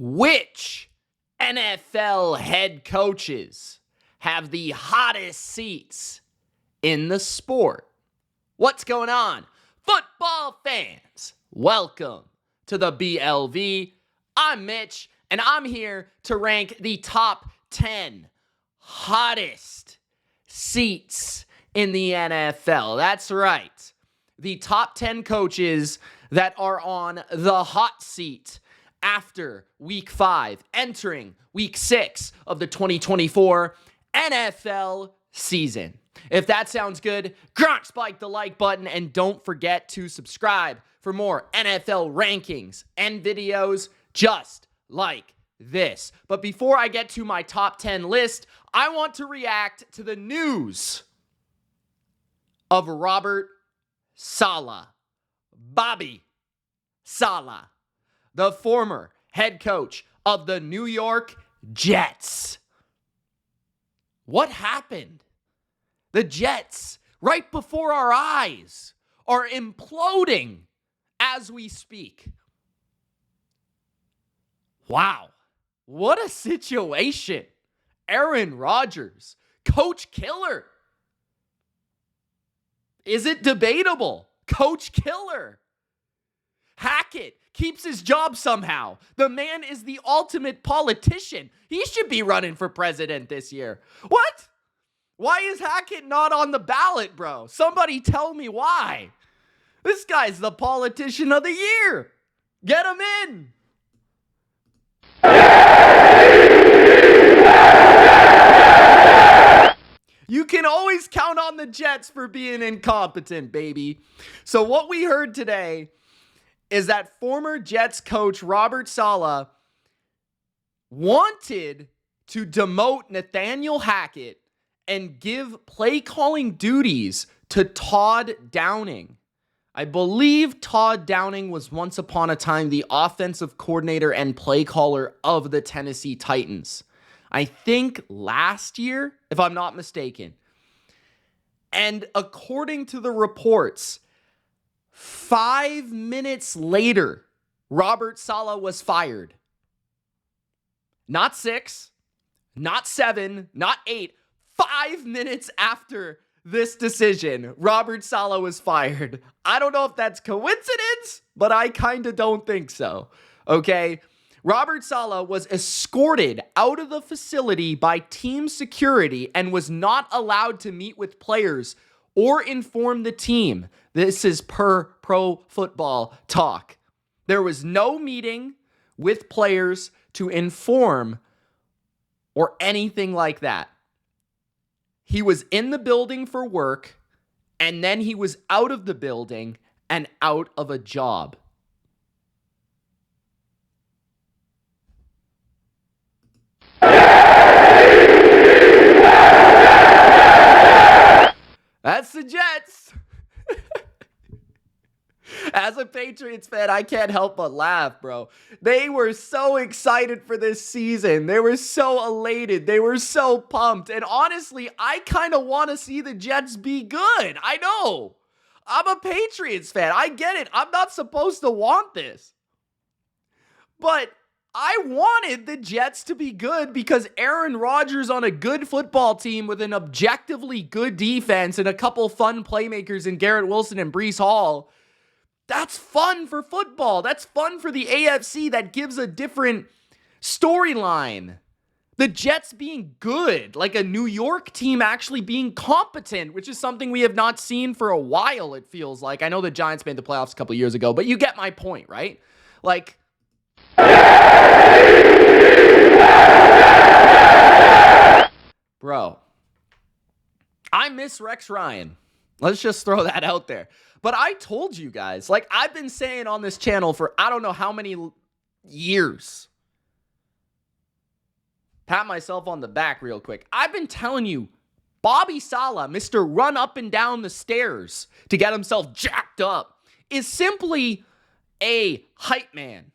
Which NFL head coaches have the hottest seats in the sport? What's going on, football fans? Welcome to the BLV. I'm Mitch, and I'm here to rank the top 10 hottest seats in the NFL. That's right. The top 10 coaches that are on the hot seat after week 5, entering week 6 of the 2024 NFL season. If that sounds good, spike the like button and don't forget to subscribe for more NFL rankings and videos just like this. But before I get to my top 10 list, I want to react to the news of Robert Saleh, Bobby Saleh, the former head coach of the New York Jets. What happened? The Jets, right before our eyes, are imploding as we speak. Wow, what a situation. Aaron Rodgers, coach killer. Is it debatable? Coach killer. Hackett keeps his job somehow. The man is the ultimate politician. He should be running for president this year. What? Why is Hackett not on the ballot, bro? Somebody tell me why. This guy's the politician of the year. Get him in. You can always count on the Jets for being incompetent, baby. So what we heard today is that former Jets coach Robert Saleh wanted to demote Nathaniel Hackett and give play calling duties to Todd Downing. I believe Todd Downing was once upon a time the offensive coordinator and play caller of the Tennessee Titans. I think last year, if I'm not mistaken. And according to the reports, 5 minutes later, Robert Saleh was fired. Not 6, not 7, not 8. 5 minutes after this decision, Robert Saleh was fired. I don't know if that's coincidence, but I kind of don't think so. Okay? Robert Saleh was escorted out of the facility by team security and was not allowed to meet with players or inform the team. This is per Pro Football Talk. There was no meeting with players to inform or anything like that. He was in the building for work, and then he was out of the building and out of a job. That's the Jets. As a Patriots fan, I can't help but laugh, bro. They were so excited for this season. They were so elated. They were so pumped. And honestly, I kind of want to see the Jets be good. I know. I'm a Patriots fan. I get it. I'm not supposed to want this. But I wanted the Jets to be good because Aaron Rodgers on a good football team with an objectively good defense and a couple fun playmakers in Garrett Wilson and Breece Hall. That's fun for football. That's fun for the AFC. That gives a different storyline. The Jets being good, like a New York team actually being competent, which is something we have not seen for a while, it feels like. I know the Giants made the playoffs a couple years ago, but you get my point, right? Like, bro, I miss Rex Ryan. Let's just throw that out there. But I told you guys, like I've been saying on this channel for I don't know how many years. Pat myself on the back real quick. I've been telling you, Bobby Saleh, Mr. Run up and down the stairs to get himself jacked up, is simply a hype man.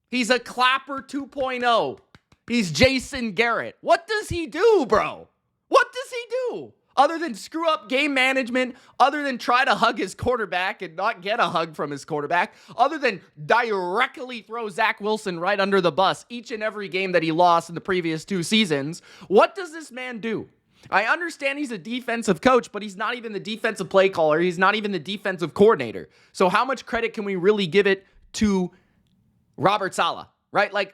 He's a clapper 2.0. He's Jason Garrett. What does he do, bro? What does he do? Other than screw up game management, other than try to hug his quarterback and not get a hug from his quarterback, other than directly throw Zach Wilson right under the bus each and every game that he lost in the previous 2 seasons, what does this man do? I understand he's a defensive coach, but he's not even the defensive play caller. He's not even the defensive coordinator. So how much credit can we really give it to Robert Saleh, right? Like,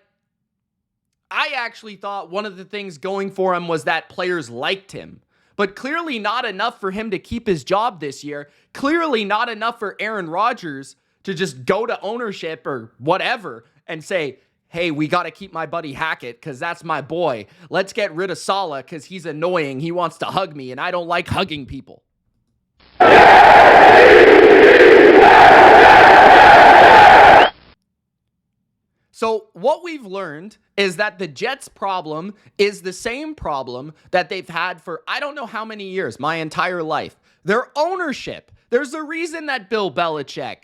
I actually thought one of the things going for him was that players liked him. But clearly not enough for him to keep his job this year. Clearly not enough for Aaron Rodgers to just go to ownership or whatever and say, hey, we got to keep my buddy Hackett because that's my boy. Let's get rid of Saleh because he's annoying. He wants to hug me, and I don't like hugging people. So what we've learned is that the Jets' problem is the same problem that they've had for I don't know how many years, my entire life. Their ownership. There's a reason that Bill Belichick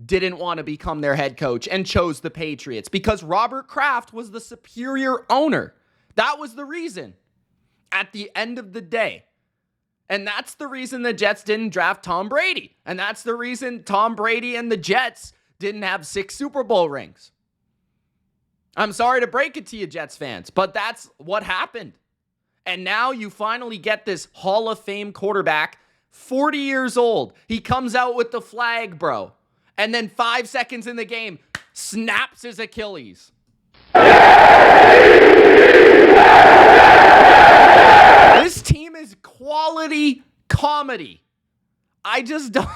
didn't want to become their head coach and chose the Patriots, because Robert Kraft was the superior owner. That was the reason at the end of the day. And that's the reason the Jets didn't draft Tom Brady. And that's the reason Tom Brady and the Jets didn't have 6 Super Bowl rings. I'm sorry to break it to you, Jets fans, but that's what happened. And now you finally get this Hall of Fame quarterback, 40 years old. He comes out with the flag, bro. And then 5 seconds in the game, snaps his Achilles. This team is quality comedy. I just don't.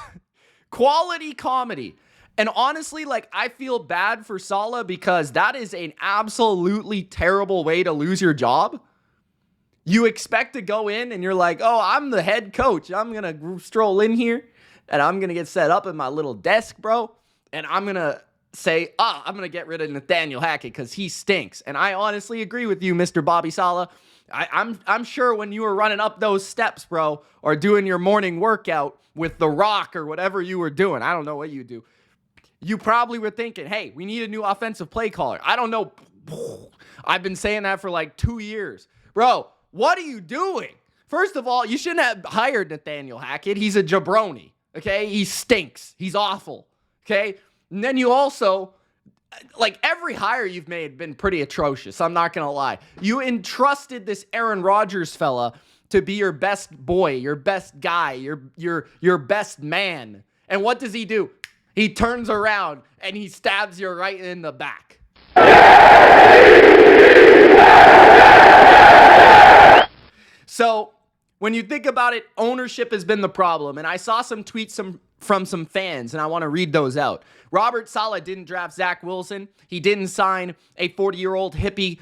Quality comedy. And honestly, like, I feel bad for Saleh because that is an absolutely terrible way to lose your job. You expect to go in and you're like, oh, I'm the head coach. I'm going to stroll in here and I'm going to get set up at my little desk, bro. And I'm going to say, I'm going to get rid of Nathaniel Hackett because he stinks. And I honestly agree with you, Mr. Bobby Saleh. I'm sure when you were running up those steps, bro, or doing your morning workout with The Rock or whatever you were doing, I don't know what you do. You probably were thinking, hey, we need a new offensive play caller. I don't know. I've been saying that for like 2 years. Bro, what are you doing? First of all, you shouldn't have hired Nathaniel Hackett. He's a jabroni, okay? He stinks. He's awful, okay? And then you also, like, every hire you've made been pretty atrocious. I'm not going to lie. You entrusted this Aaron Rodgers fella to be your best boy, your best guy, your best man. And what does he do? He turns around and he stabs you right in the back. So when you think about it, ownership has been the problem. And I saw some tweets from some fans, and I want to read those out. Robert Saleh didn't draft Zach Wilson. He didn't sign a 40-year-old hippie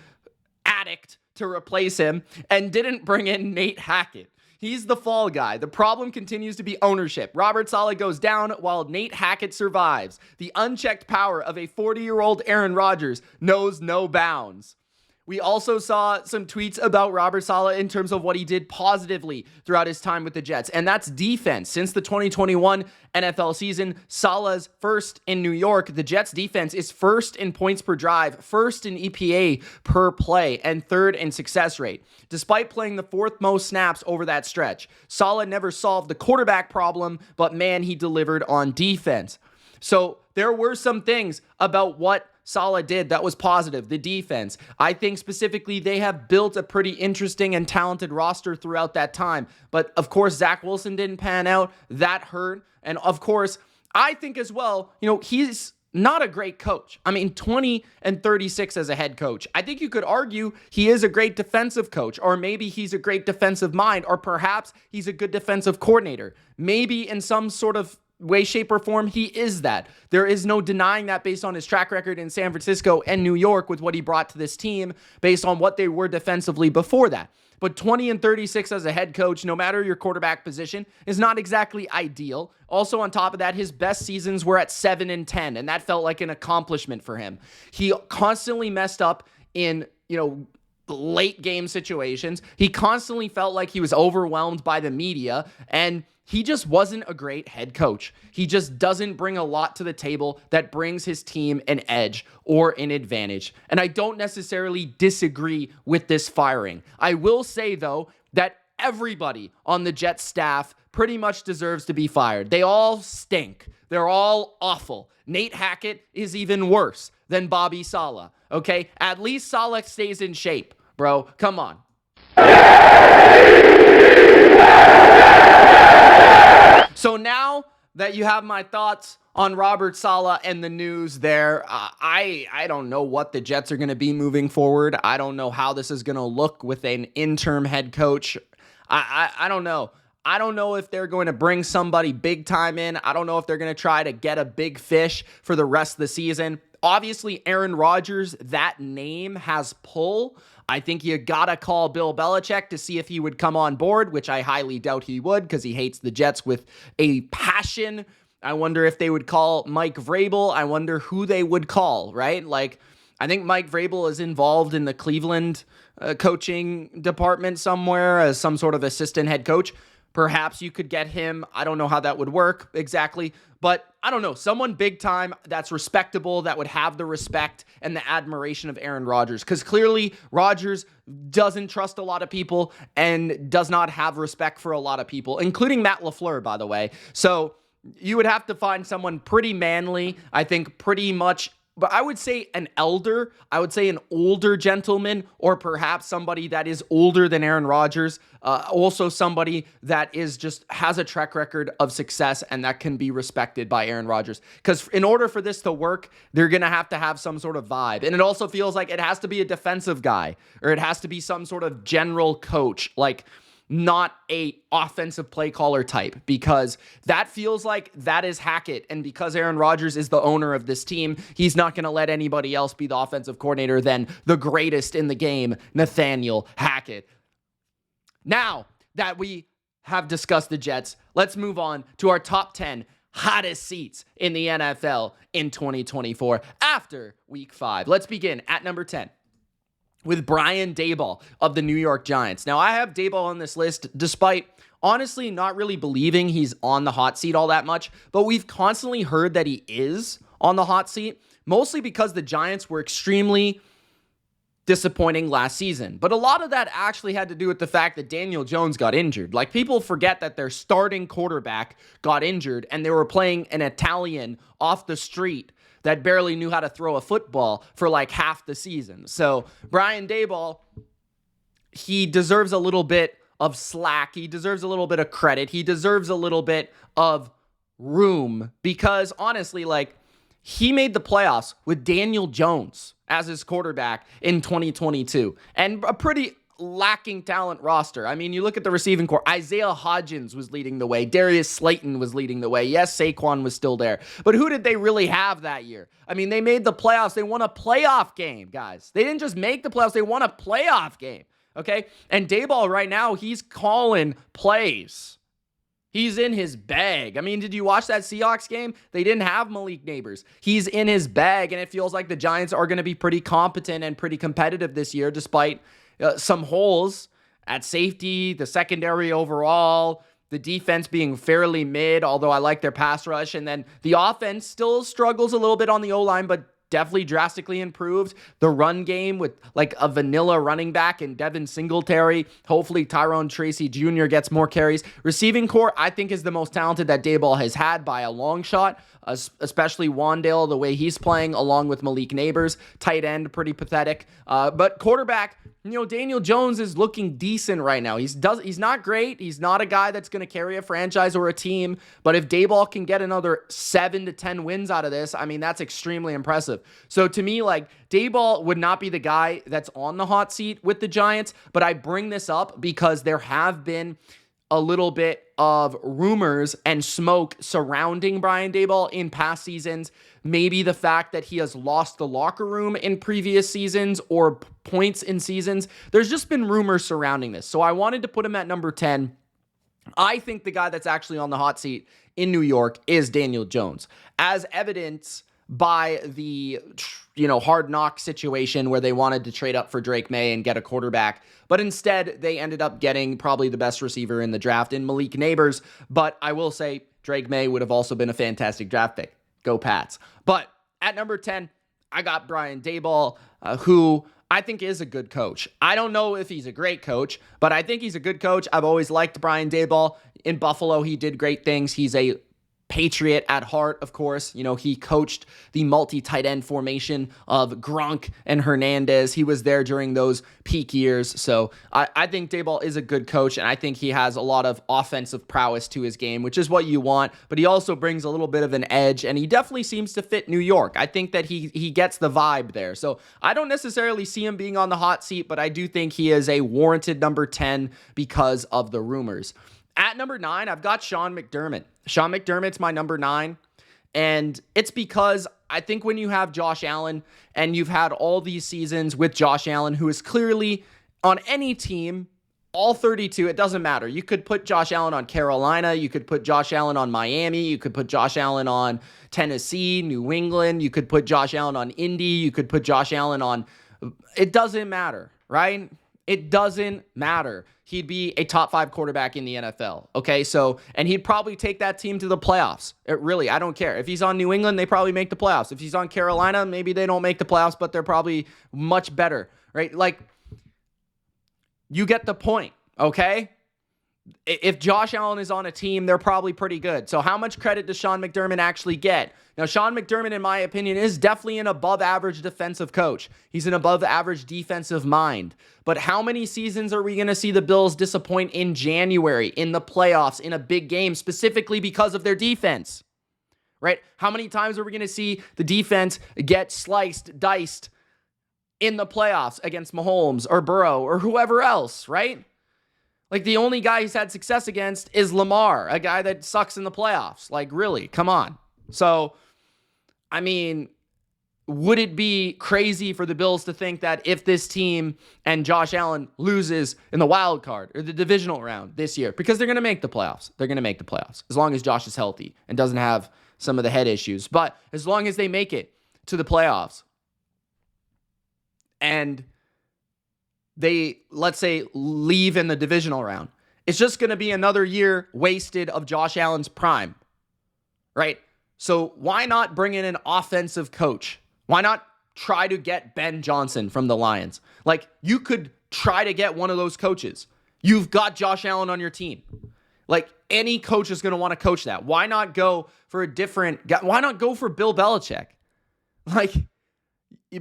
addict to replace him, and didn't bring in Nate Hackett. He's the fall guy. The problem continues to be ownership. Robert Saleh goes down while Nate Hackett survives. The unchecked power of a 40-year-old Aaron Rodgers knows no bounds. We also saw some tweets about Robert Saleh in terms of what he did positively throughout his time with the Jets, and that's defense. Since the 2021 NFL season, Saleh's first in New York. The Jets defense is first in points per drive, first in EPA per play, and third in success rate. Despite playing the 4th most snaps over that stretch, Saleh never solved the quarterback problem, but man, he delivered on defense. So there were some things about what Saleh did that was positive. The defense. I think specifically they have built a pretty interesting and talented roster throughout that time. But of course, Zach Wilson didn't pan out. That hurt. And of course, I think as well, he's not a great coach. I mean, 20-36 as a head coach. I think you could argue he is a great defensive coach, or maybe he's a great defensive mind, or perhaps he's a good defensive coordinator. Maybe in some sort of way, shape, or form, he is that. There is no denying that based on his track record in San Francisco and New York with what he brought to this team, based on what they were defensively before that. But 20-36 as a head coach, no matter your quarterback position, is not exactly ideal. Also, on top of that, his best seasons were at 7-10, and that felt like an accomplishment for him. He constantly messed up in, late game situations. He constantly felt like he was overwhelmed by the media, and he just wasn't a great head coach. He just doesn't bring a lot to the table that brings his team an edge or an advantage. And I don't necessarily disagree with this firing. I will say, though, that everybody on the Jets staff pretty much deserves to be fired. They all stink. They're all awful. Nate Hackett is even worse than Bobby Saleh, okay? At least Saleh stays in shape, bro. Come on. So now that you have my thoughts on Robert Saleh and the news there, I don't know what the Jets are going to be moving forward. I don't know how this is going to look with an interim head coach. I don't know. I don't know if they're going to bring somebody big time in. I don't know if they're going to try to get a big fish for the rest of the season. Obviously, Aaron Rodgers, that name has pull. I think you gotta call Bill Belichick to see if he would come on board, which I highly doubt he would because he hates the Jets with a passion. I wonder if they would call Mike Vrabel. I wonder who they would call, right? Like, I think Mike Vrabel is involved in the Cleveland coaching department somewhere as some sort of assistant head coach. Perhaps you could get him. I don't know how that would work exactly, but I don't know. Someone big time that's respectable, that would have the respect and the admiration of Aaron Rodgers. Because clearly Rodgers doesn't trust a lot of people and does not have respect for a lot of people, including Matt LaFleur, by the way. So you would have to find someone pretty manly, I think pretty much. But I would say an elder, I would say an older gentleman, or perhaps somebody that is older than Aaron Rodgers. Also somebody that is just has a track record of success and that can be respected by Aaron Rodgers. Because in order for this to work, they're going to have some sort of vibe. And it also feels like it has to be a defensive guy, or it has to be some sort of general coach, like not a offensive play caller type, because that feels like that is Hackett. And because Aaron Rodgers is the owner of this team, he's not going to let anybody else be the offensive coordinator than the greatest in the game, Nathaniel Hackett. Now that we have discussed the Jets, let's move on to our top 10 hottest seats in the NFL in 2024 after week 5. Let's begin at number 10. With Brian Daboll of the New York Giants. Now, I have Daboll on this list despite honestly not really believing he's on the hot seat all that much, but we've constantly heard that he is on the hot seat, mostly because the Giants were extremely disappointing last season. But a lot of that actually had to do with the fact that Daniel Jones got injured. Like, people forget that their starting quarterback got injured and they were playing an Italian off the street that barely knew how to throw a football for like half the season. So Brian Daboll, he deserves a little bit of slack. He deserves a little bit of credit. He deserves a little bit of room because honestly, like, he made the playoffs with Daniel Jones as his quarterback in 2022 and a pretty lacking talent roster. I mean, you look at the receiving core. Isaiah Hodgins was leading the way. Darius Slayton was leading the way. Yes, Saquon was still there. But who did they really have that year? I mean, they made the playoffs. They won a playoff game, guys. They didn't just make the playoffs. They won a playoff game, okay? And Daboll right now, he's calling plays. He's in his bag. I mean, did you watch that Seahawks game? They didn't have Malik Neighbors. He's in his bag, and it feels like the Giants are going to be pretty competent and pretty competitive this year, despite some holes at safety, the secondary overall, the defense being fairly mid, although I like their pass rush. And then the offense still struggles a little bit on the O-line, but definitely drastically improved. The run game with like a vanilla running back and Devin Singletary. Hopefully Tyrone Tracy Jr. gets more carries. Receiving core, I think, is the most talented that Daboll has had by a long shot, especially Wandale, the way he's playing along with Malik Neighbors. Tight end, pretty pathetic. But quarterback, Daniel Jones is looking decent right now. He's not great. He's not a guy that's going to carry a franchise or a team. But if Daboll can get another 7 to 10 wins out of this, I mean, that's extremely impressive. So to me, like, Daboll would not be the guy that's on the hot seat with the Giants. But I bring this up because there have been a little bit of rumors and smoke surrounding Brian Daboll in past seasons. Maybe the fact that he has lost the locker room in previous seasons or points in seasons. There's just been rumors surrounding this. So I wanted to put him at number 10. I think the guy that's actually on the hot seat in New York is Daniel Jones, as evidence by the hard knock situation where they wanted to trade up for Drake May and get a quarterback. But instead, they ended up getting probably the best receiver in the draft in Malik Neighbors. But I will say Drake May would have also been a fantastic draft pick. Go Pats. But at number 10, I got Brian Daboll, who I think is a good coach. I don't know if he's a great coach, but I think he's a good coach. I've always liked Brian Daboll. In Buffalo, he did great things. He's a Patriot at heart, of course. You know, he coached the multi-tight end formation of Gronk and Hernandez. He was there during those peak years. So I think Daboll is a good coach, and I think he has a lot of offensive prowess to his game, which is what you want. But he also brings a little bit of an edge, and he definitely seems to fit New York. I think that he gets the vibe there. So I don't necessarily see him being on the hot seat, but I do think he is a warranted number 10 because of the rumors. At number 9, I've got Sean McDermott. Sean McDermott's my number 9, and it's because I think when you have Josh Allen and you've had all these seasons with Josh Allen, who is clearly on any team, all 32, it doesn't matter. You could put Josh Allen on Carolina, you could put Josh Allen on Miami, you could put Josh Allen on Tennessee, New England, you could put Josh Allen on Indy, you could put Josh Allen on... It doesn't matter, right? It doesn't matter. He'd be a top 5 quarterback in the NFL. Okay, so, and he'd probably take that team to the playoffs. I don't care. If he's on New England, they probably make the playoffs. If he's on Carolina, maybe they don't make the playoffs, but they're probably much better, right? Like, you get the point, okay? If Josh Allen is on a team, they're probably pretty good. So how much credit does Sean McDermott actually get? Now, Sean McDermott, in my opinion, is definitely an above-average defensive coach. He's an above-average defensive mind. But how many seasons are we going to see the Bills disappoint in January, in the playoffs, in a big game, specifically because of their defense? Right? How many times are we going to see the defense get sliced, diced in the playoffs against Mahomes or Burrow or whoever else, right? Like, the only guy he's had success against is Lamar, a guy that sucks in the playoffs. Like, really, come on. So, I mean, would it be crazy for the Bills to think that if this team and Josh Allen loses in the wild card or the divisional round this year, because they're going to make the playoffs. They're going to make the playoffs as long as Josh is healthy and doesn't have some of the head issues. But as long as they make it to the playoffs and they, let's say, leave in the divisional round, it's just going to be another year wasted of Josh Allen's prime, right? So why not bring in an offensive coach? Why not try to get Ben Johnson from the Lions? Like, you could try to get one of those coaches. You've got Josh Allen on your team. Like, any coach is going to want to coach that. Why not go for a different guy? Why not go for Bill Belichick? Like,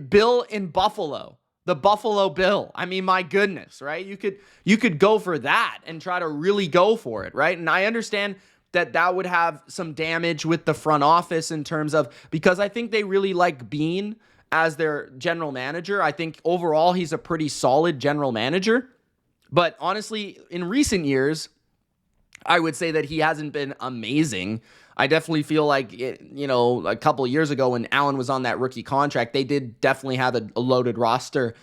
Bill in Buffalo. The Buffalo Bill. I mean, my goodness, right? You could go for that and try to really go for it, right? And I understand that would have some damage with the front office in terms of, because I think they really like Bean as their general manager. I think overall he's a pretty solid general manager. But honestly, in recent years, I would say that he hasn't been amazing. I definitely feel like, a couple of years ago when Allen was on that rookie contract, they did definitely have a loaded roster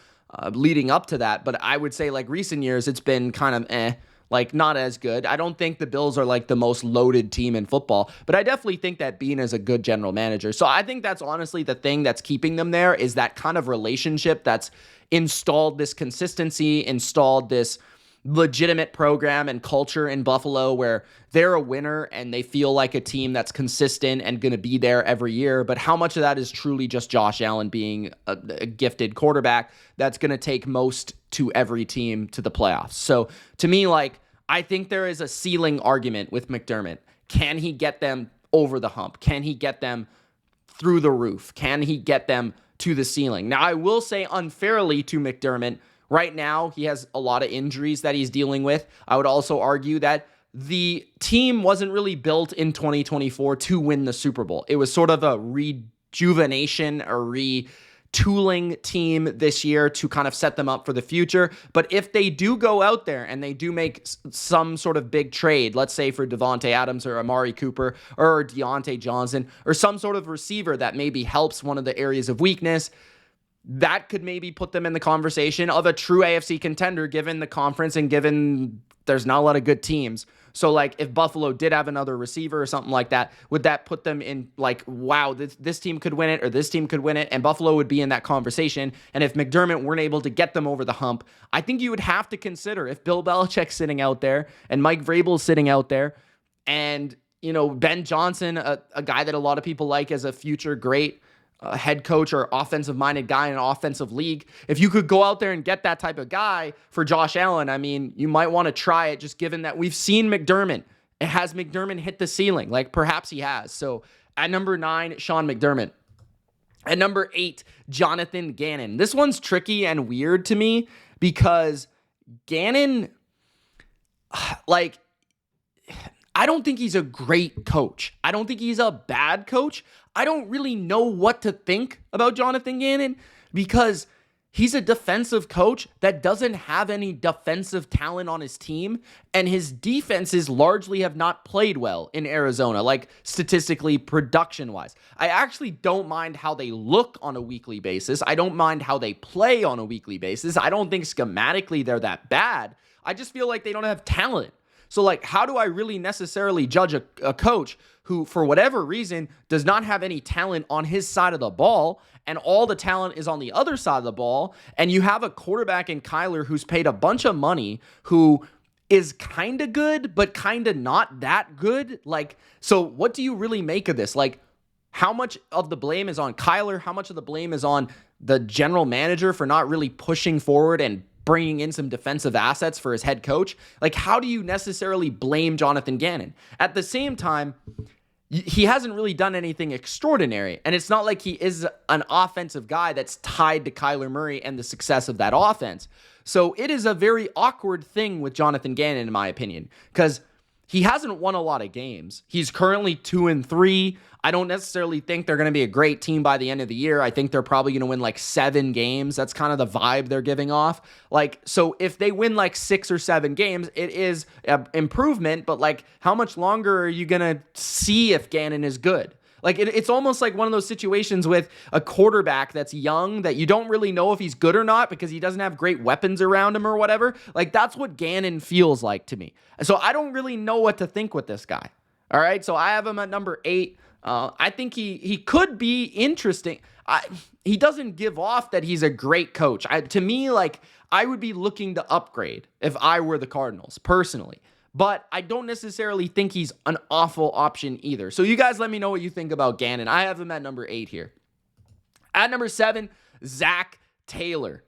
leading up to that. But I would say, like, recent years, it's been kind of like not as good. I don't think the Bills are like the most loaded team in football, but I definitely think that Bean is a good general manager. So I think that's honestly the thing that's keeping them there, is that kind of relationship that's installed this consistency, installed this legitimate program and culture in Buffalo where they're a winner and they feel like a team that's consistent and going to be there every year. But how much of that is truly just Josh Allen being a gifted quarterback that's going to take most to every team to the playoffs? So to me, like, I think there is a ceiling argument with McDermott. Can he get them over the hump? Can he get them through the roof? Can he get them to the ceiling? Now, I will say unfairly to McDermott, right now, he has a lot of injuries that he's dealing with. I would also argue that the team wasn't really built in 2024 to win the Super Bowl. It was sort of a rejuvenation, a retooling team this year to kind of set them up for the future. But if they do go out there and they do make some sort of big trade, let's say for Devontae Adams or Amari Cooper or Deontay Johnson or some sort of receiver that maybe helps one of the areas of weakness, that could maybe put them in the conversation of a true AFC contender, given the conference and given there's not a lot of good teams. So, like, if Buffalo did have another receiver or something like that, would that put them in, like, wow, this team could win it or this team could win it, and Buffalo would be in that conversation? And if McDermott weren't able to get them over the hump, I think you would have to consider, if Bill Belichick's sitting out there and Mike Vrabel's sitting out there and, Ben Johnson, a guy that a lot of people like as a future great head coach or offensive-minded guy in an offensive league. If you could go out there and get that type of guy for Josh Allen, I mean, you might want to try it, just given that we've seen McDermott. Has McDermott hit the ceiling? Like, perhaps he has. So at number 9, Sean McDermott. At number 8, Jonathan Gannon. This one's tricky and weird to me because Gannon, like, I don't think he's a great coach. I don't think he's a bad coach. I don't really know what to think about Jonathan Gannon because he's a defensive coach that doesn't have any defensive talent on his team, and his defenses largely have not played well in Arizona, like statistically, production-wise. I actually don't mind how they look on a weekly basis. I don't mind how they play on a weekly basis. I don't think schematically they're that bad. I just feel like they don't have talent. So, like, how do I really necessarily judge a coach who, for whatever reason, does not have any talent on his side of the ball, and all the talent is on the other side of the ball, and you have a quarterback in Kyler who's paid a bunch of money, who is kind of good, but kind of not that good? Like, so what do you really make of this? Like, how much of the blame is on Kyler? How much of the blame is on the general manager for not really pushing forward and bringing in some defensive assets for his head coach? Like, how do you necessarily blame Jonathan Gannon? At the same time, he hasn't really done anything extraordinary, and it's not like he is an offensive guy that's tied to Kyler Murray and the success of that offense. So it is a very awkward thing with Jonathan Gannon, in my opinion, because he hasn't won a lot of games. He's currently 2-3. I don't necessarily think they're going to be a great team by the end of the year. I think they're probably going to win like 7 games. That's kind of the vibe they're giving off. Like, so if they win like 6 or 7 games, it is an improvement, but like, how much longer are you going to see if Gannon is good? Like, it's almost like one of those situations with a quarterback that's young that you don't really know if he's good or not because he doesn't have great weapons around him or whatever. Like, that's what Gannon feels like to me. So I don't really know what to think with this guy. All right, so I have him at number 8. I think he could be interesting. He doesn't give off that he's a great coach. To me, like, I would be looking to upgrade if I were the Cardinals, personally. But I don't necessarily think he's an awful option either. So you guys let me know what you think about Gannon. I have him at number 8 here. At number 7, Zach Taylor.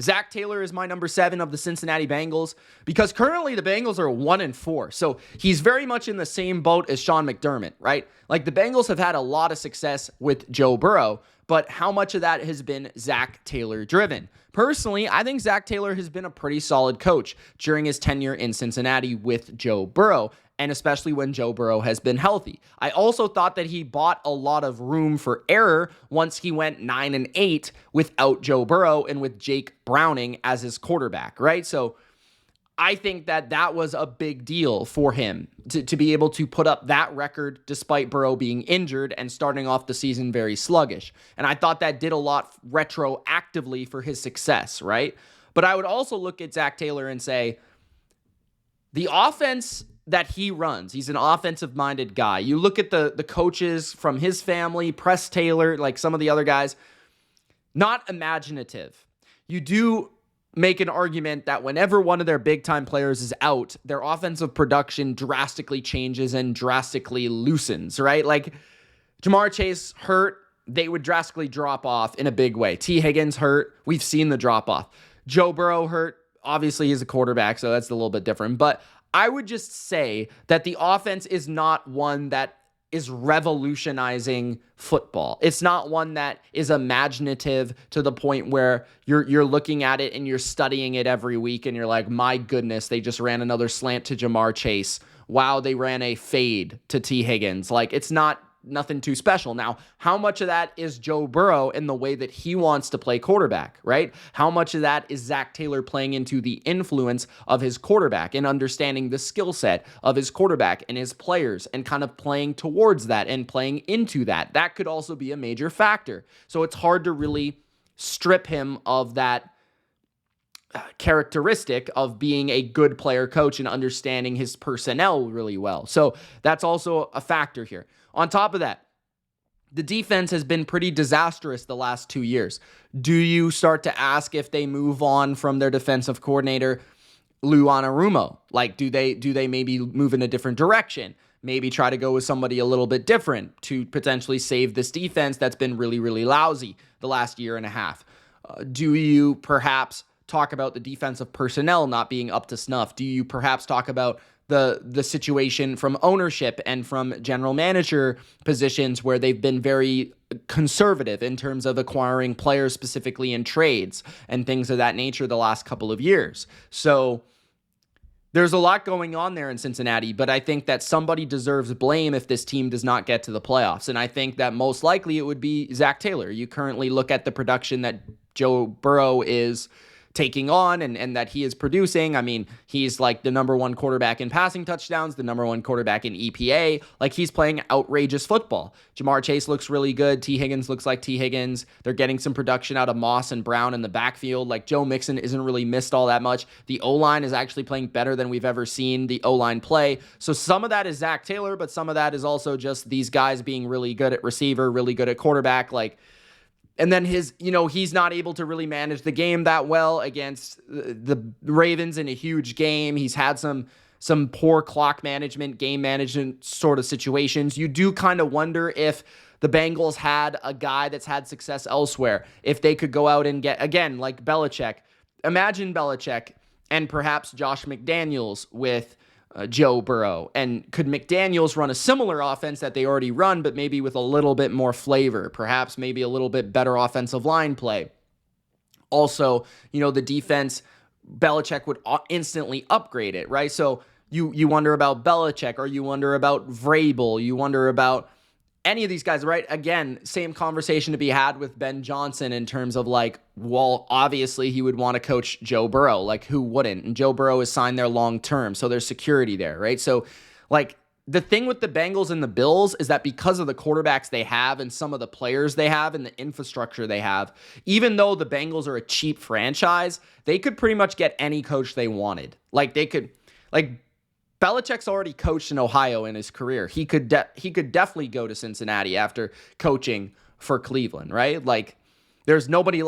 Zach Taylor is my number 7 of the Cincinnati Bengals because currently the Bengals are 1-4. So he's very much in the same boat as Sean McDermott, right? Like, the Bengals have had a lot of success with Joe Burrow, but how much of that has been Zach Taylor driven? Personally, I think Zach Taylor has been a pretty solid coach during his tenure in Cincinnati with Joe Burrow, and especially when Joe Burrow has been healthy. I also thought that he bought a lot of room for error once he went 9-8 without Joe Burrow and with Jake Browning as his quarterback, right? So I think that that was a big deal for him to be able to put up that record despite Burrow being injured and starting off the season very sluggish. And I thought that did a lot retroactively for his success, right? But I would also look at Zach Taylor and say, the offense that he runs, he's an offensive-minded guy. You look at the coaches from his family, Press Taylor, like some of the other guys, not imaginative. You do make an argument that whenever one of their big-time players is out, their offensive production drastically changes and drastically loosens, right? Like, Jamar Chase hurt, they would drastically drop off in a big way. T. Higgins hurt, we've seen the drop-off. Joe Burrow hurt, obviously he's a quarterback, so that's a little bit different. But I would just say that the offense is not one that is revolutionizing football. It's not one that is imaginative to the point where you're looking at it and you're studying it every week and you're like, my goodness, they just ran another slant to Jamar Chase. Wow, they ran a fade to T. Higgins. Like, it's nothing too special. Now, how much of that is Joe Burrow in the way that he wants to play quarterback, right? How much of that is Zach Taylor playing into the influence of his quarterback and understanding the skill set of his quarterback and his players and kind of playing towards that and playing into that? That could also be a major factor. So it's hard to really strip him of that characteristic of being a good player coach and understanding his personnel really well. So that's also a factor here. On top of that, the defense has been pretty disastrous the last 2 years. Do you start to ask if they move on from their defensive coordinator, Lou Anarumo? Like, do they maybe move in a different direction? maybe try to go with somebody a little bit different to potentially save this defense that's been really, really lousy the last year and a half? Do you perhaps talk about the defensive personnel not being up to snuff? Do you perhaps talk about the situation from ownership and from general manager positions where they've been very conservative in terms of acquiring players specifically in trades and things of that nature the last couple of years? So there's a lot going on there in Cincinnati, but I think that somebody deserves blame if this team does not get to the playoffs. And I think that most likely it would be Zach Taylor. You currently look at the production that Joe Burrow is taking on and that he is producing. I mean, he's like the number one quarterback in passing touchdowns, the number one quarterback in EPA. Like, he's playing outrageous football. Jamar Chase looks really good. T. Higgins looks like T. Higgins. They're getting some production out of Moss and Brown in the backfield. Like, Joe Mixon isn't really missed all that much. The O-line is actually playing better than we've ever seen the O-line play. So some of that is Zach Taylor, but some of that is also just these guys being really good at receiver, really good at quarterback. Like, and then he's not able to really manage the game that well against the Ravens in a huge game. He's had some poor clock management, game management sort of situations. You do kind of wonder if the Bengals had a guy that's had success elsewhere, if they could go out and get, again, like Belichick. Imagine Belichick and perhaps Josh McDaniels with Joe Burrow. And could McDaniels run a similar offense that they already run, but maybe with a little bit more flavor, perhaps maybe a little bit better offensive line play? Also, the defense, Belichick would instantly upgrade it, right? So you wonder about Belichick, or you wonder about Vrabel, you wonder about any of these guys, right? Again, same conversation to be had with Ben Johnson in terms of like, well, obviously he would want to coach Joe Burrow. Like, who wouldn't? And Joe Burrow is signed there long term, so there's security there, right? So, like, the thing with the Bengals and the Bills is that because of the quarterbacks they have and some of the players they have and the infrastructure they have, even though the Bengals are a cheap franchise, they could pretty much get any coach they wanted. Belichick's already coached in Ohio in his career. He could definitely go to Cincinnati after coaching for Cleveland, right? Like, there's nobody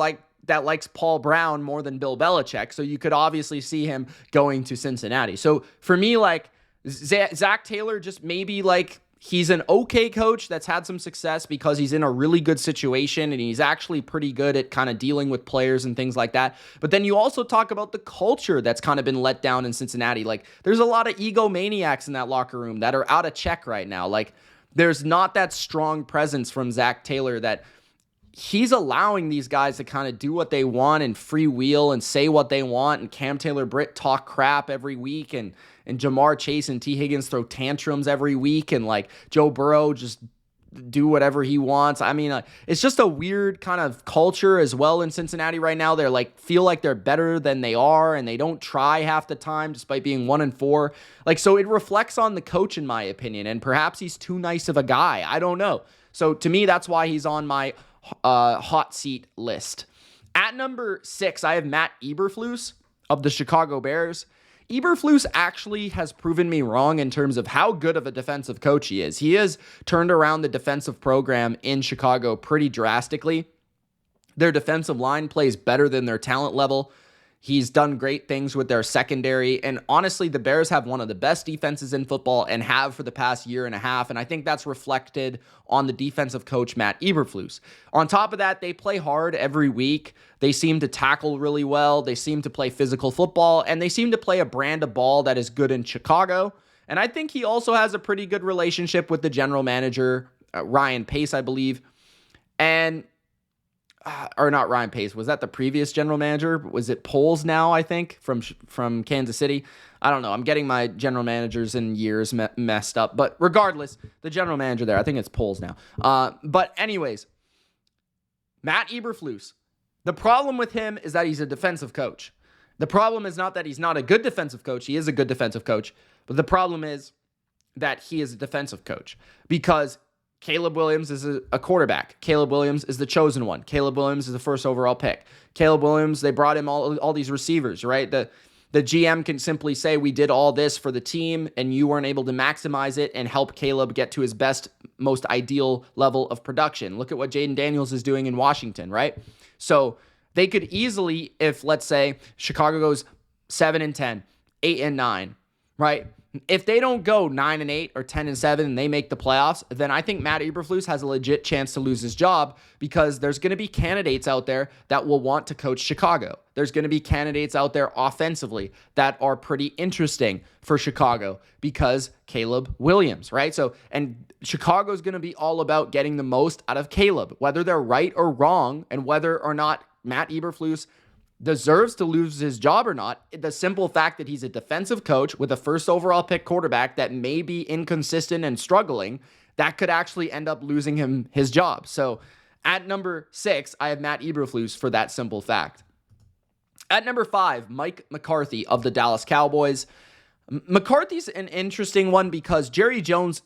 that likes Paul Brown more than Bill Belichick, so you could obviously see him going to Cincinnati. So for me, like, Zach Taylor, just maybe like he's an okay coach that's had some success because he's in a really good situation and he's actually pretty good at kind of dealing with players and things like that. But then you also talk about the culture that's kind of been let down in Cincinnati. Like, there's a lot of egomaniacs in that locker room that are out of check right now. Like, there's not that strong presence from Zach Taylor that he's allowing these guys to kind of do what they want and freewheel and say what they want. And Cam Taylor-Britt talk crap every week, and Jamar Chase and T. Higgins throw tantrums every week, and like Joe Burrow just do whatever he wants. I mean, it's just a weird kind of culture as well in Cincinnati right now. They're like, feel like they're better than they are, and they don't try half the time despite being 1-4. Like, so it reflects on the coach, in my opinion, and perhaps he's too nice of a guy. I don't know. So to me, that's why he's on my hot seat list. At number 6, I have Matt Eberflus of the Chicago Bears. Eberflus actually has proven me wrong in terms of how good of a defensive coach he is. He has turned around the defensive program in Chicago pretty drastically. Their defensive line plays better than their talent level. He's done great things with their secondary. And honestly, the Bears have one of the best defenses in football and have for the past year and a half. And I think that's reflected on the defensive coach, Matt Eberflus. On top of that, they play hard every week. They seem to tackle really well. They seem to play physical football. And they seem to play a brand of ball that is good in Chicago. And I think he also has a pretty good relationship with the general manager, Ryan Pace, I believe. And or not Ryan Pace. Was that the previous general manager? Was it Poles now, I think, from Kansas City? I don't know. I'm getting my general managers and years messed up. But regardless, the general manager there, I think it's Poles now. But anyways, Matt Eberflus. The problem with him is that he's a defensive coach. The problem is not that he's not a good defensive coach. He is a good defensive coach. But the problem is that he is a defensive coach because Caleb Williams is a quarterback. Caleb Williams is the chosen one. Caleb Williams is the first overall pick. Caleb Williams, they brought him all these receivers, right? The GM can simply say, we did all this for the team, and you weren't able to maximize it and help Caleb get to his best, most ideal level of production. Look at what Jaden Daniels is doing in Washington, right? So they could easily, if let's say Chicago goes 7-10, 8-9, right? if they don't go 9-8 or 10-7 and they make the playoffs, then I think Matt Eberflus has a legit chance to lose his job, because there's going to be candidates out there that will want to coach Chicago. There's going to be candidates out there offensively that are pretty interesting for Chicago because Caleb Williams, right? So, and Chicago's going to be all about getting the most out of Caleb, whether they're right or wrong, and whether or not Matt Eberflus deserves to lose his job or not. The simple fact that he's a defensive coach with a first overall pick quarterback that may be inconsistent and struggling, that could actually end up losing him his job. So at number 6, I have Matt Eberflus for that simple fact. At number 5, Mike McCarthy of the Dallas Cowboys. McCarthy's an interesting one because Jerry Jones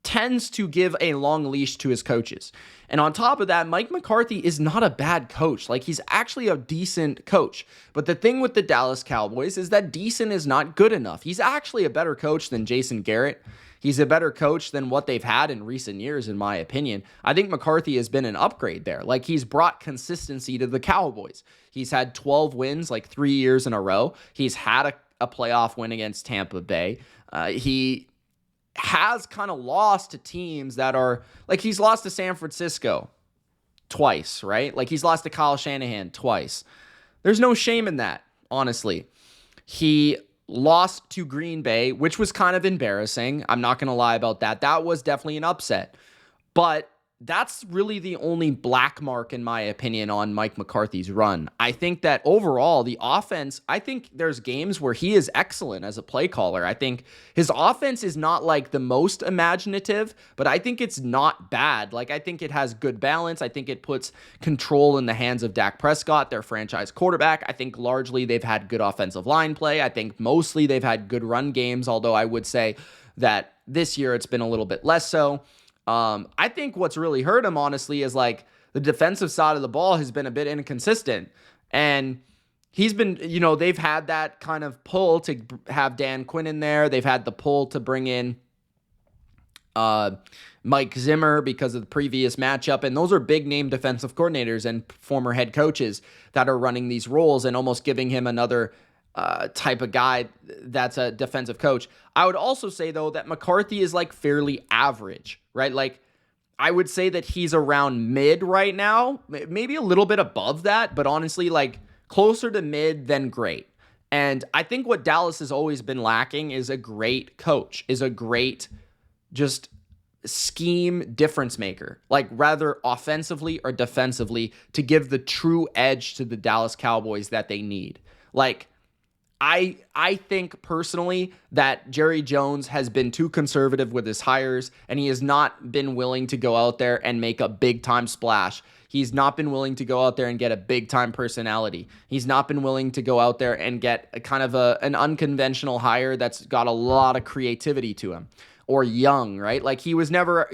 tends to give a long leash to his coaches. And on top of that, Mike McCarthy is not a bad coach. Like, he's actually a decent coach. But the thing with the Dallas Cowboys is that decent is not good enough. He's actually a better coach than Jason Garrett. He's a better coach than what they've had in recent years, in my opinion. I think McCarthy has been an upgrade there. Like, he's brought consistency to the Cowboys. He's had 12 wins, like 3 years in a row. He's had a playoff win against Tampa Bay. He has kind of lost to teams that are, like, he's lost to San Francisco twice, right? Like, he's lost to Kyle Shanahan twice. There's no shame in that, honestly. He lost to Green Bay, which was kind of embarrassing. I'm not going to lie about that. That was definitely an upset. But that's really the only black mark, in my opinion, on Mike McCarthy's run. I think that overall, the offense, I think there's games where he is excellent as a play caller. I think his offense is not like the most imaginative, but I think it's not bad. Like, I think it has good balance. I think it puts control in the hands of Dak Prescott, their franchise quarterback. I think largely they've had good offensive line play. I think mostly they've had good run games, although I would say that this year it's been a little bit less so. I think what's really hurt him, honestly, is like the defensive side of the ball has been a bit inconsistent. And he's been, they've had that kind of pull to have Dan Quinn in there. They've had the pull to bring in Mike Zimmer because of the previous matchup. And those are big name defensive coordinators and former head coaches that are running these roles and almost giving him another type of guy that's a defensive coach. I would also say, though, that McCarthy is like fairly average, right? Like, I would say that he's around mid right now, maybe a little bit above that, but honestly, like closer to mid than great. And I think what Dallas has always been lacking is a great coach, is a great just scheme difference maker, like rather offensively or defensively, to give the true edge to the Dallas Cowboys that they need. Like, I think personally that Jerry Jones has been too conservative with his hires, and he has not been willing to go out there and make a big-time splash. He's not been willing to go out there and get a big-time personality. He's not been willing to go out there and get a kind of an unconventional hire that's got a lot of creativity to him, or young, right? Like, he was never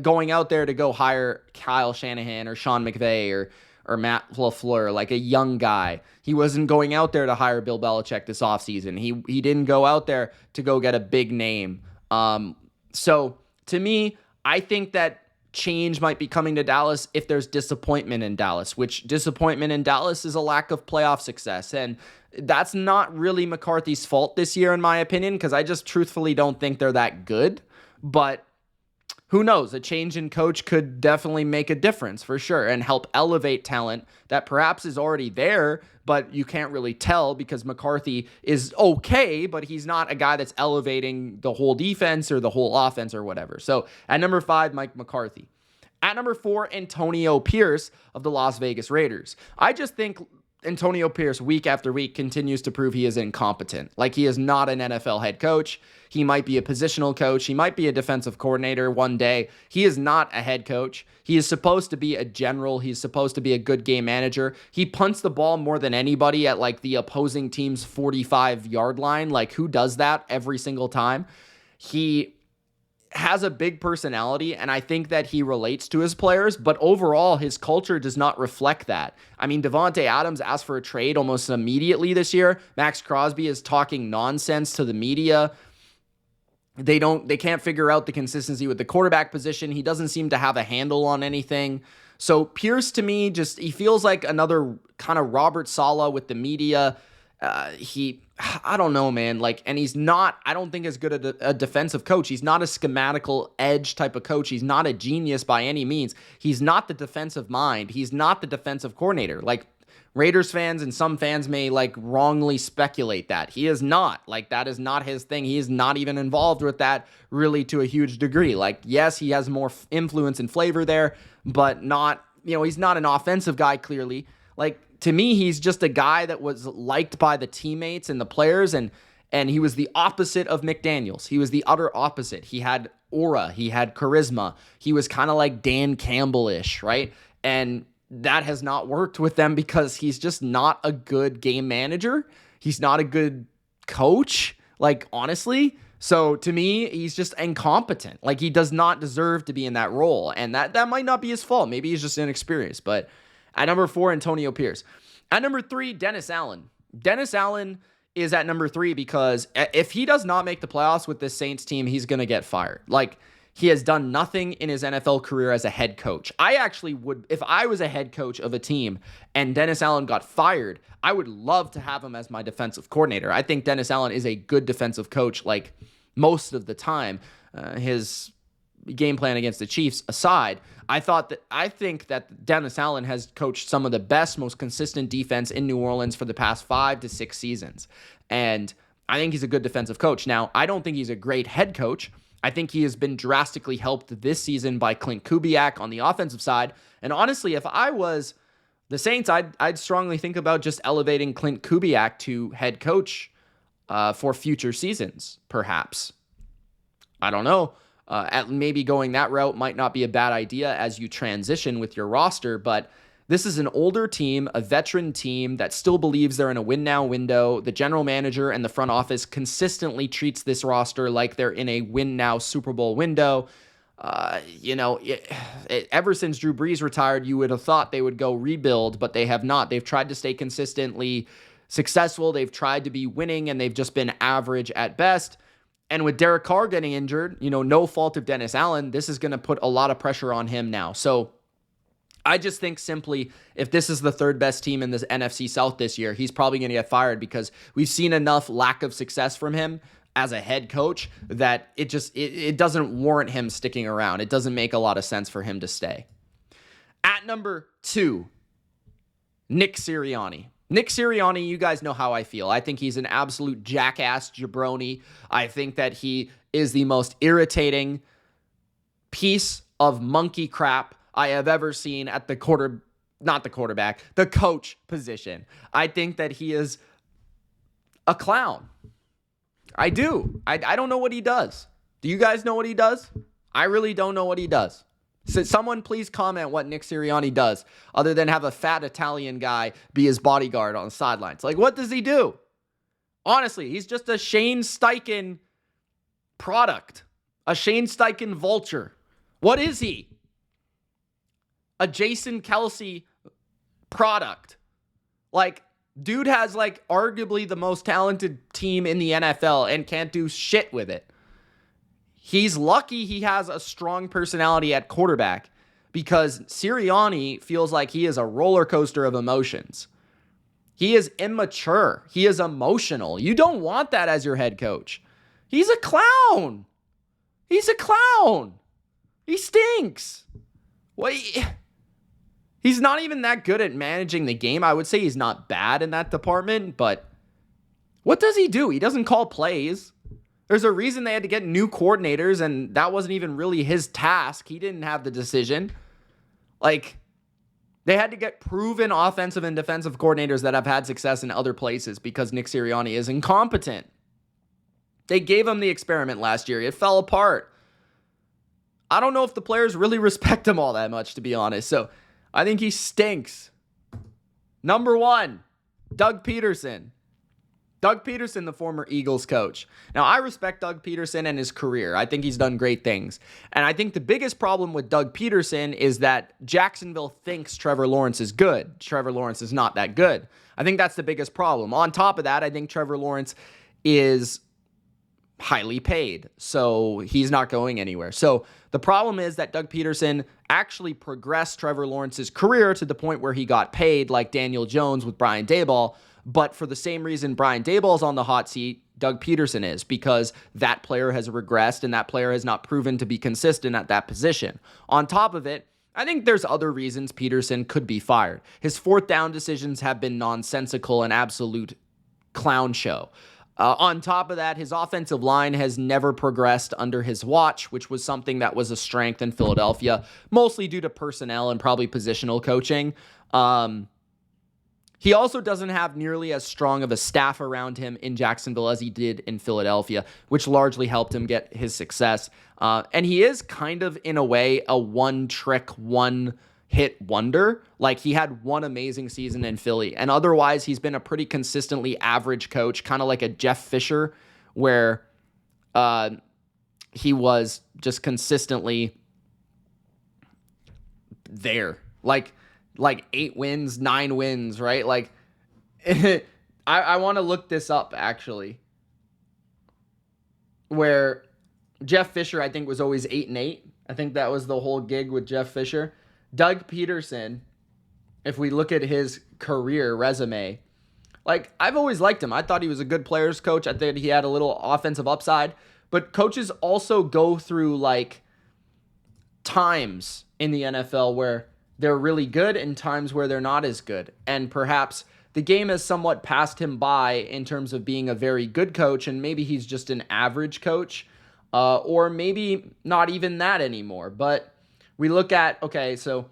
going out there to go hire Kyle Shanahan or Sean McVay or Matt LaFleur, like a young guy. He wasn't going out there to hire Bill Belichick this offseason. He didn't go out there to go get a big name. So to me, I think that change might be coming to Dallas if there's disappointment in Dallas, which disappointment in Dallas is a lack of playoff success. And that's not really McCarthy's fault this year, in my opinion, because I just truthfully don't think they're that good. But who knows? A change in coach could definitely make a difference for sure and help elevate talent that perhaps is already there, but you can't really tell because McCarthy is okay, but he's not a guy that's elevating the whole defense or the whole offense or whatever. So at number 5, Mike McCarthy. At number 4, Antonio Pierce of the Las Vegas Raiders. I just think Antonio Pierce, week after week, continues to prove he is incompetent. Like, he is not an NFL head coach. He might be a positional coach. He might be a defensive coordinator one day. He is not a head coach. He is supposed to be a general. He's supposed to be a good game manager. He punts the ball more than anybody at, like, the opposing team's 45-yard line. Like, who does that every single time? He has a big personality, and I think that he relates to his players, but overall, his culture does not reflect that. I mean, Devontae Adams asked for a trade almost immediately this year. Max Crosby is talking nonsense to the media. They can't figure out the consistency with the quarterback position. He doesn't seem to have a handle on anything. So Pierce, to me, he feels like another kind of Robert Saleh with the media. I don't know, man. Like, and he's not, I don't think as good a defensive coach. He's not a schematical edge type of coach. He's not a genius by any means. He's not the defensive mind. He's not the defensive coordinator. Like, Raiders fans and some fans may like wrongly speculate that. He is not. Like, that is not his thing. He is not even involved with that really to a huge degree. Like, yes, he has more influence and flavor there, but not, he's not an offensive guy clearly. Like, to me, he's just a guy that was liked by the teammates and the players, and he was the opposite of McDaniels. He was the utter opposite. He had aura. He had charisma. He was kind of like Dan Campbell-ish, right? And that has not worked with them because he's just not a good game manager. He's not a good coach, like, honestly. So to me, he's just incompetent. Like, he does not deserve to be in that role. And that might not be his fault. Maybe he's just inexperienced. But at number 4, Antonio Pierce. At number 3, Dennis Allen. Dennis Allen is at number 3 because if he does not make the playoffs with this Saints team, he's going to get fired. Like, he has done nothing in his NFL career as a head coach. I actually would, if I was a head coach of a team and Dennis Allen got fired, I would love to have him as my defensive coordinator. I think Dennis Allen is a good defensive coach, like, most of the time. His game plan against the Chiefs aside, I think that Dennis Allen has coached some of the best, most consistent defense in New Orleans for the past 5 to 6 seasons. And I think he's a good defensive coach. Now, I don't think he's a great head coach. I think he has been drastically helped this season by Clint Kubiak on the offensive side. And honestly, if I was the Saints, I'd strongly think about just elevating Clint Kubiak to head coach for future seasons, perhaps. I don't know. Maybe going that route might not be a bad idea as you transition with your roster, but this is an older team, a veteran team that still believes they're in a win-now window. The general manager and the front office consistently treats this roster like they're in a win-now Super Bowl window. Ever since Drew Brees retired, you would have thought they would go rebuild, but they have not. They've tried to stay consistently successful. They've tried to be winning, and they've just been average at best. And with Derek Carr getting injured, no fault of Dennis Allen, this is going to put a lot of pressure on him now. So I just think simply, if this is the third best team in this NFC South this year, he's probably going to get fired because we've seen enough lack of success from him as a head coach that it doesn't warrant him sticking around. It doesn't make a lot of sense for him to stay. At number 2, Nick Sirianni. Nick Sirianni, you guys know how I feel. I think he's an absolute jackass jabroni. I think that he is the most irritating piece of monkey crap I have ever seen at the coach position. I think that he is a clown. I do. I don't know what he does. Do you guys know what he does? I really don't know what he does. So someone please comment what Nick Sirianni does other than have a fat Italian guy be his bodyguard on the sidelines. Like, what does he do? Honestly, he's just a Shane Steichen product. A Shane Steichen vulture. What is he? A Jason Kelsey product. Like, dude has like arguably the most talented team in the NFL and can't do shit with it. He's lucky he has a strong personality at quarterback because Sirianni feels like he is a roller coaster of emotions. He is immature. He is emotional. You don't want that as your head coach. He's a clown. He's a clown. He stinks. Wait. He's not even that good at managing the game. I would say he's not bad in that department, but what does he do? He doesn't call plays. There's a reason they had to get new coordinators, and that wasn't even really his task. He didn't have the decision. Like, they had to get proven offensive and defensive coordinators that have had success in other places because Nick Sirianni is incompetent. They gave him the experiment last year. It fell apart. I don't know if the players really respect him all that much, to be honest. So I think he stinks. Number 1, Doug Peterson. Doug Peterson, the former Eagles coach. Now, I respect Doug Peterson and his career. I think he's done great things. And I think the biggest problem with Doug Peterson is that Jacksonville thinks Trevor Lawrence is good. Trevor Lawrence is not that good. I think that's the biggest problem. On top of that, I think Trevor Lawrence is highly paid, so he's not going anywhere. So the problem is that Doug Peterson actually progressed Trevor Lawrence's career to the point where he got paid like Daniel Jones with Brian Daboll, But for the same reason Brian Daboll's on the hot seat, Doug Peterson is, because that player has regressed and that player has not proven to be consistent at that position. On top of it, I think there's other reasons Peterson could be fired. His fourth down decisions have been nonsensical and absolute clown show. On top of that, his offensive line has never progressed under his watch, which was something that was a strength in Philadelphia, mostly due to personnel and probably positional coaching. He also doesn't have nearly as strong of a staff around him in Jacksonville as he did in Philadelphia, which largely helped him get his success. And he is kind of, in a way, a one-trick, one-hit wonder. Like, he had one amazing season in Philly, and otherwise he's been a pretty consistently average coach, kind of like a Jeff Fisher, where he was just consistently there. Like 8 wins, 9 wins, right? Like, I want to look this up, actually, where Jeff Fisher, I think, was always 8-8. I think that was the whole gig with Jeff Fisher. Doug Peterson, if we look at his career resume, like, I've always liked him. I thought he was a good players coach. I think he had a little offensive upside. But coaches also go through, like, times in the NFL where they're really good and times where they're not as good. And perhaps the game has somewhat passed him by in terms of being a very good coach, and maybe he's just an average coach, or maybe not even that anymore. But we look at, okay, so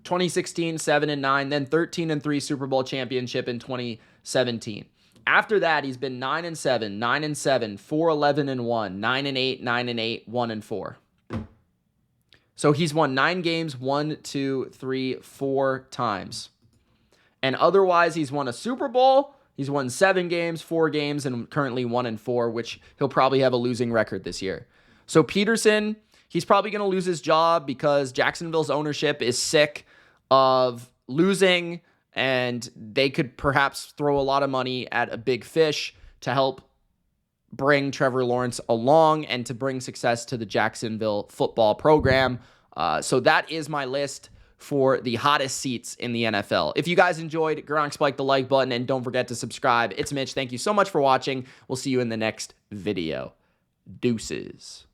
2016, 7-9, then 13-3 Super Bowl championship in 2017. After that, he's been 9-7, 9-7, 4-11-1, 9-8, 9-8, 1-4. So he's won 9 games 1, 2, 3, 4 times. And otherwise, he's won a Super Bowl. He's won 7 games, 4 games, and currently 1-4, which he'll probably have a losing record this year. So Peterson, he's probably going to lose his job because Jacksonville's ownership is sick of losing, and they could perhaps throw a lot of money at a big fish to help bring Trevor Lawrence along and to bring success to the Jacksonville football program. So that is my list for the hottest seats in the NFL. If you guys enjoyed, spike the like button and don't forget to subscribe. It's Mitch. Thank you so much for watching. We'll see you in the next video. Deuces.